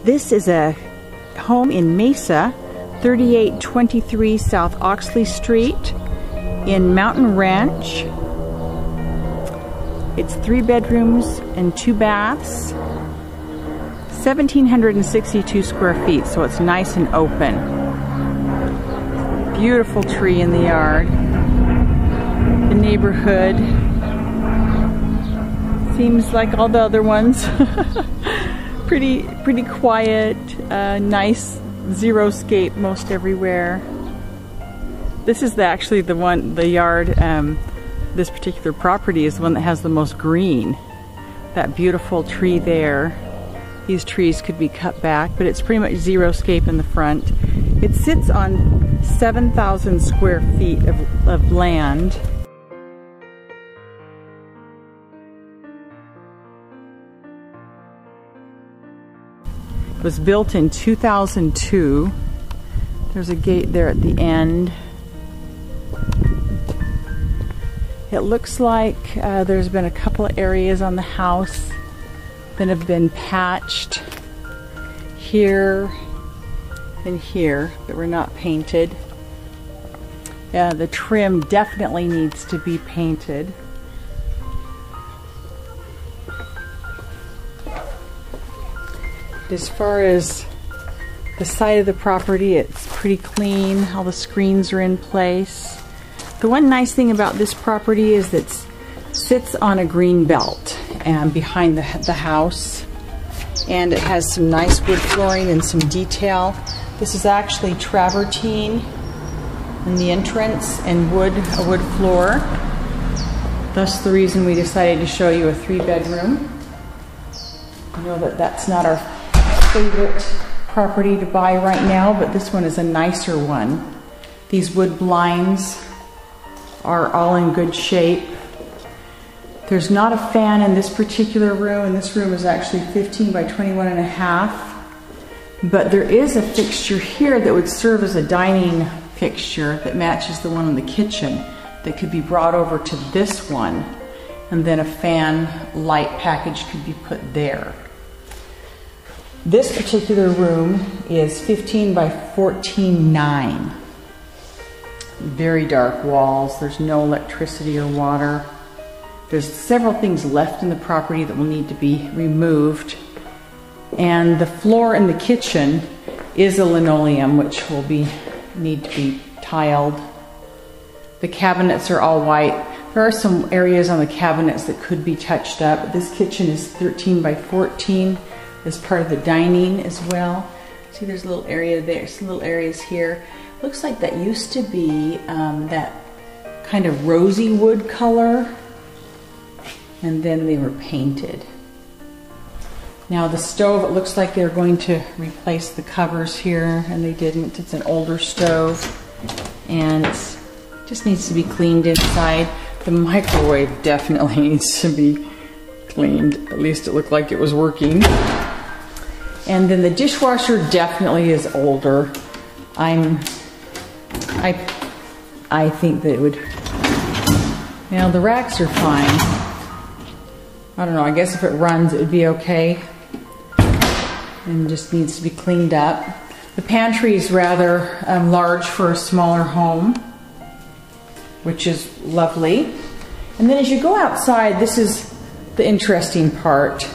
This is a home in Mesa, 3823 South Oxley Street in Mountain Ranch. It's 3 bedrooms and 2 baths, 1,762 square feet, so it's nice and open. Beautiful tree in the yard. The neighborhood seems like all the other ones. pretty quiet, nice zero-scape most everywhere. This is actually the yard, this particular property is the one that has the most green. That beautiful tree there. These trees could be cut back, but it's pretty much zero-scape in the front. It sits on 7,000 square feet of land. It was built in 2002. There's a gate there at the end. It looks like there's been a couple of areas on the house that have been patched here and here that were not painted. Yeah, the trim definitely needs to be painted. As far as the side of the property, it's pretty clean. All the screens are in place. The one nice thing about this property is that it sits on a green belt and behind the house, and it has some nice wood flooring and some detail. This is actually travertine in the entrance and a wood floor. Thus the reason we decided to show you a 3-bedroom. I know that that's not our favorite property to buy right now, but this one is a nicer one. These wood blinds are all in good shape. There's not a fan in this particular room, and this room is actually 15 by 21 and a half. But there is a fixture here that would serve as a dining fixture that matches the one in the kitchen that could be brought over to this one, and then a fan light package could be put there. This particular room is 15 by 14.9. Very dark walls. There's no electricity or water. There's several things left in the property that will need to be removed. And the floor in the kitchen is a linoleum, which will need to be tiled. The cabinets are all white. There are some areas on the cabinets that could be touched up. This kitchen is 13 by 14 as part of the dining as well. See, there's a little area there, some little areas here. Looks like that used to be that kind of rosy wood color, and then they were painted. Now the stove, it looks like they're going to replace the covers here, and they didn't. It's an older stove, and it just needs to be cleaned inside. The microwave definitely needs to be cleaned. At least it looked like it was working. And then the dishwasher definitely is older. I think that it would, the racks are fine. I don't know, I guess if it runs it would be okay. And just needs to be cleaned up. The pantry is rather large for a smaller home, which is lovely. And then as you go outside, this is the interesting part.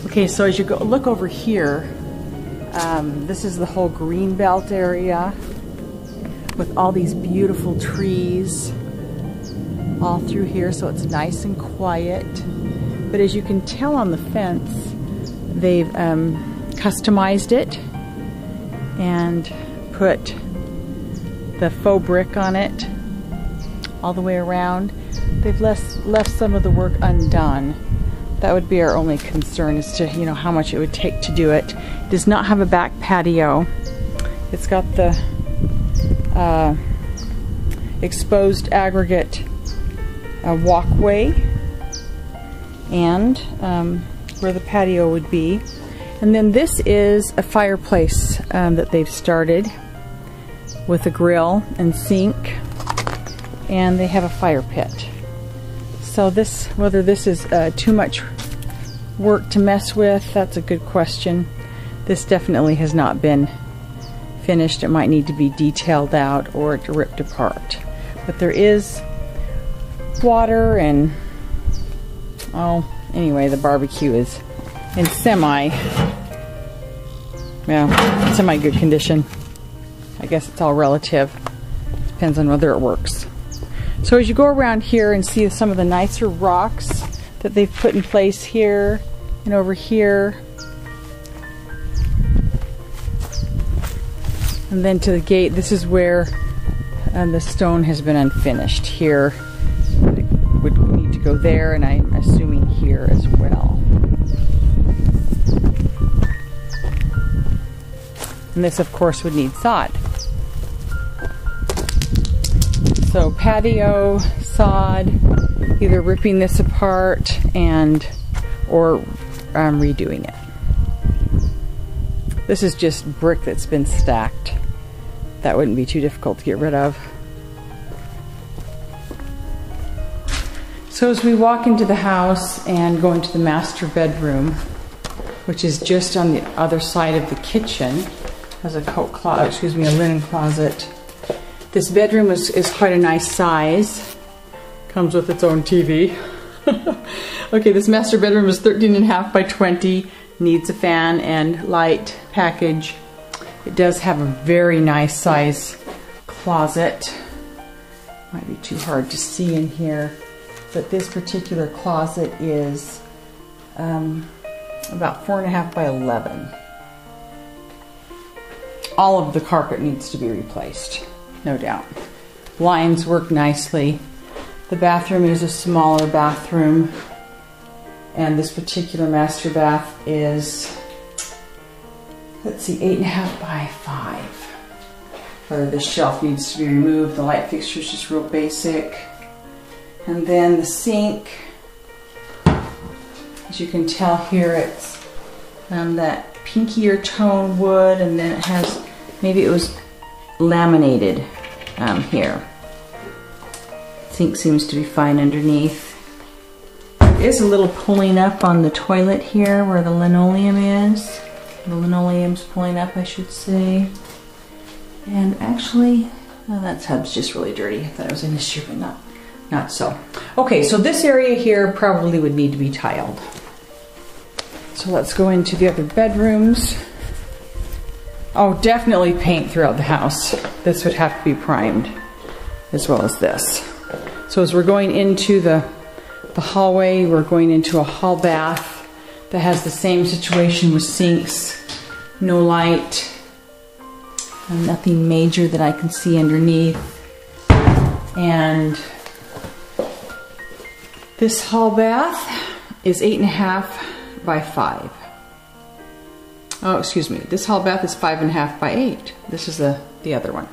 Okay, so as you go look over here, this is the whole green belt area with all these beautiful trees all through here, so it's nice and quiet. But as you can tell on the fence, they've customized it and put the faux brick on it all the way around. They've left some of the work undone. That would be our only concern, as to how much it would take to do it. It does not have a back patio. It's got the exposed aggregate walkway and where the patio would be. And then this is a fireplace that they've started with a grill and sink, and they have a fire pit. So whether this is too much work to mess with, that's a good question. This definitely has not been finished. It might need to be detailed out or ripped apart. But there is water and, oh, anyway, the barbecue is in semi-good condition. I guess it's all relative. Depends on whether it works. So as you go around here and see some of the nicer rocks that they've put in place here and over here, and then to the gate, this is where the stone has been unfinished. Here, it would need to go there, and I'm assuming here as well. And this, of course, would need sod. So patio, sod, either ripping this apart or redoing it. This is just brick that's been stacked. That wouldn't be too difficult to get rid of. So as we walk into the house and go into the master bedroom, which is just on the other side of the kitchen, has a linen closet. This bedroom is quite a nice size. Comes with its own TV. Okay, this master bedroom is 13.5 by 20. Needs a fan and light package. It does have a very nice size closet. Might be too hard to see in here, but this particular closet is about 4.5 by 11. All of the carpet needs to be replaced, no doubt. Blinds work nicely. The bathroom is a smaller bathroom, and this particular master bath is, let's see, 8.5 by 5. The shelf needs to be removed. The light fixture is just real basic. And then the sink, as you can tell here, it's that pinkier tone wood, and then it has, maybe it was laminated here. Sink seems to be fine underneath. There is a little pulling up on the toilet here where the linoleum is. The linoleum's pulling up, I should say. And actually, that tub's just really dirty. I thought it was an issue, but not so. Okay, so this area here probably would need to be tiled. So let's go into the other bedrooms. Oh, definitely paint throughout the house. This would have to be primed, as well as this. So as we're going into the hallway, we're going into a hall bath that has the same situation with sinks, no light, and nothing major that I can see underneath. And this hall bath is 8.5 by 5. Oh, excuse me. This hall bath is 5.5 by 8. This is the other one.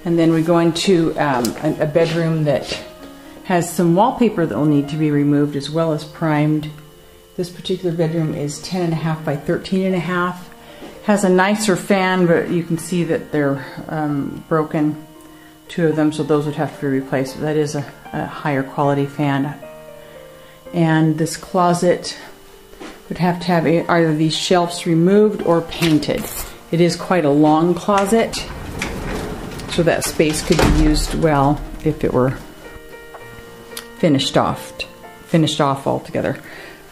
And then we go into a bedroom that has some wallpaper that will need to be removed as well as primed. This particular bedroom is 10.5 by 13.5. Has a nicer fan, but you can see that they're broken, 2 of them, so those would have to be replaced. That is a higher quality fan. And this closet would have to have either these shelves removed or painted. It is quite a long closet, so that space could be used well if it were finished off altogether,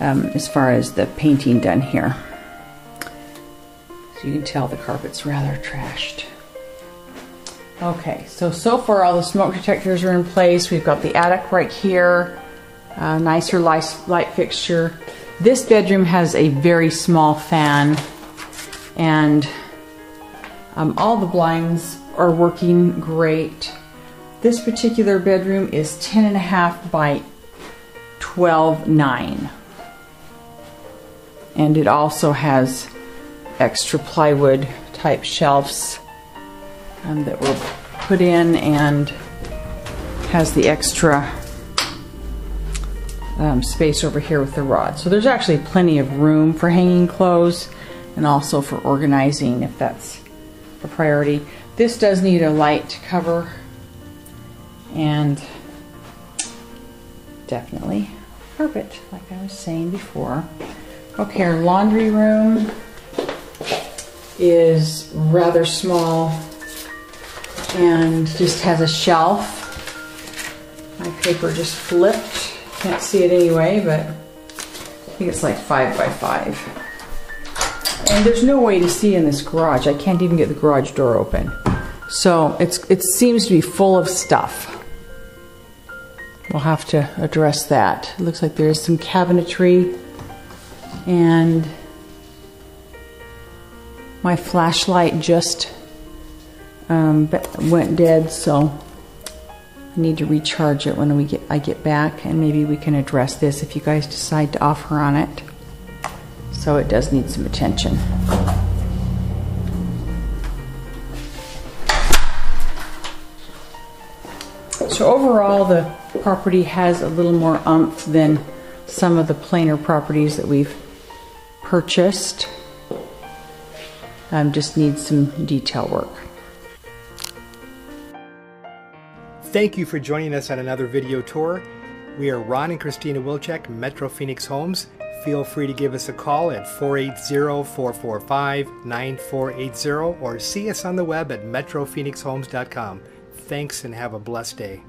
as far as the painting done here. So you can tell the carpet's rather trashed. Okay, so far all the smoke detectors are in place. We've got the attic right here, nicer light fixture. This bedroom has a very small fan, and all the blinds are working great. This particular bedroom is 10.5 by 12.9. And it also has extra plywood type shelves that were put in, and has the extra space over here with the rod. So there's actually plenty of room for hanging clothes and also for organizing if that's a priority. This does need a light cover, and definitely carpet, like I was saying before. Okay, our laundry room is rather small and just has a shelf. My paper just flipped. Can't see it anyway, but I think it's like 5 by 5. And there's no way to see in this garage. I can't even get the garage door open. So it seems to be full of stuff. We'll have to address that. It looks like there's some cabinetry, and my flashlight just went dead, so I need to recharge it when I get back, and maybe we can address this if you guys decide to offer on it. So it does need some attention. So overall, the property has a little more oomph than some of the plainer properties that we've purchased. Just needs some detail work. Thank you for joining us on another video tour. We are Ron and Christina Wilczek, Metro Phoenix Homes. Feel free to give us a call at 480-445-9480 or see us on the web at metrophoenixhomes.com. Thanks and have a blessed day.